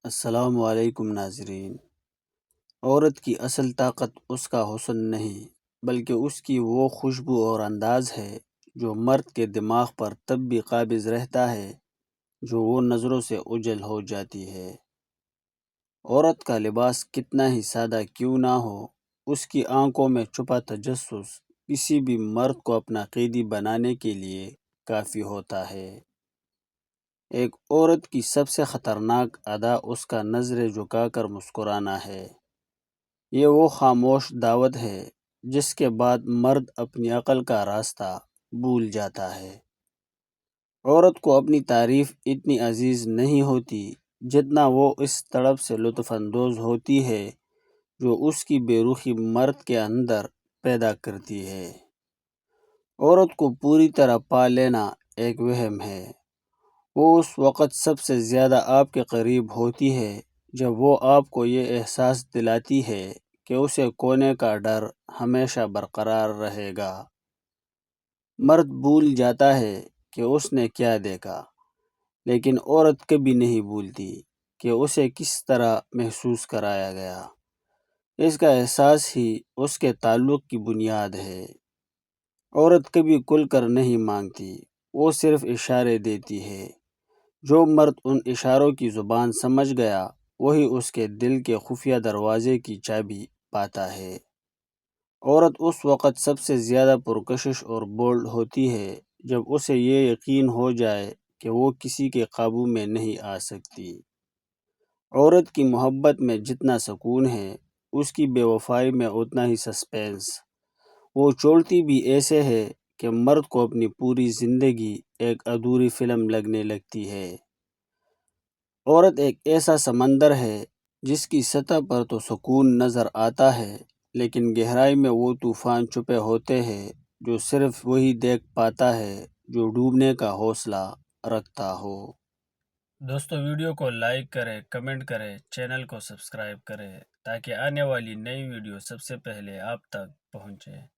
السلام علیکم ناظرین۔ عورت کی اصل طاقت اس کا حسن نہیں بلکہ اس کی وہ خوشبو اور انداز ہے جو مرد کے دماغ پر تب بھی قابض رہتا ہے جو وہ نظروں سے اوجھل ہو جاتی ہے۔ عورت کا لباس کتنا ہی سادہ کیوں نہ ہو، اس کی آنکھوں میں چھپا تجسس کسی بھی مرد کو اپنا قیدی بنانے کے لیے کافی ہوتا ہے۔ ایک عورت کی سب سے خطرناک ادا اس کا نظر جھکا کر مسکرانا ہے۔ یہ وہ خاموش دعوت ہے جس کے بعد مرد اپنی عقل کا راستہ بھول جاتا ہے۔ عورت کو اپنی تعریف اتنی عزیز نہیں ہوتی جتنا وہ اس طرف سے لطف اندوز ہوتی ہے جو اس کی بے رخی مرد کے اندر پیدا کرتی ہے۔ عورت کو پوری طرح پا لینا ایک وہم ہے۔ وہ اس وقت سب سے زیادہ آپ کے قریب ہوتی ہے جب وہ آپ کو یہ احساس دلاتی ہے کہ اسے کھونے کا ڈر ہمیشہ برقرار رہے گا۔ مرد بھول جاتا ہے کہ اس نے کیا دیکھا، لیکن عورت کبھی نہیں بھولتی کہ اسے کس طرح محسوس کرایا گیا۔ اس کا احساس ہی اس کے تعلق کی بنیاد ہے۔ عورت کبھی کھل کر نہیں مانگتی، وہ صرف اشارے دیتی ہے۔ جو مرد ان اشاروں کی زبان سمجھ گیا وہی اس کے دل کے خفیہ دروازے کی چابی پاتا ہے۔ عورت اس وقت سب سے زیادہ پرکشش اور بولڈ ہوتی ہے جب اسے یہ یقین ہو جائے کہ وہ کسی کے قابو میں نہیں آ سکتی۔ عورت کی محبت میں جتنا سکون ہے، اس کی بے وفائی میں اتنا ہی سسپینس۔ وہ چولتی بھی ایسے ہے کہ مرد کو اپنی پوری زندگی ایک ادھوری فلم لگنے لگتی ہے۔ عورت ایک ایسا سمندر ہے جس کی سطح پر تو سکون نظر آتا ہے، لیکن گہرائی میں وہ طوفان چھپے ہوتے ہیں جو صرف وہی دیکھ پاتا ہے جو ڈوبنے کا حوصلہ رکھتا ہو۔ دوستو، ویڈیو کو لائک کریں، کمنٹ کریں، چینل کو سبسکرائب کریں تاکہ آنے والی نئی ویڈیو سب سے پہلے آپ تک پہنچے۔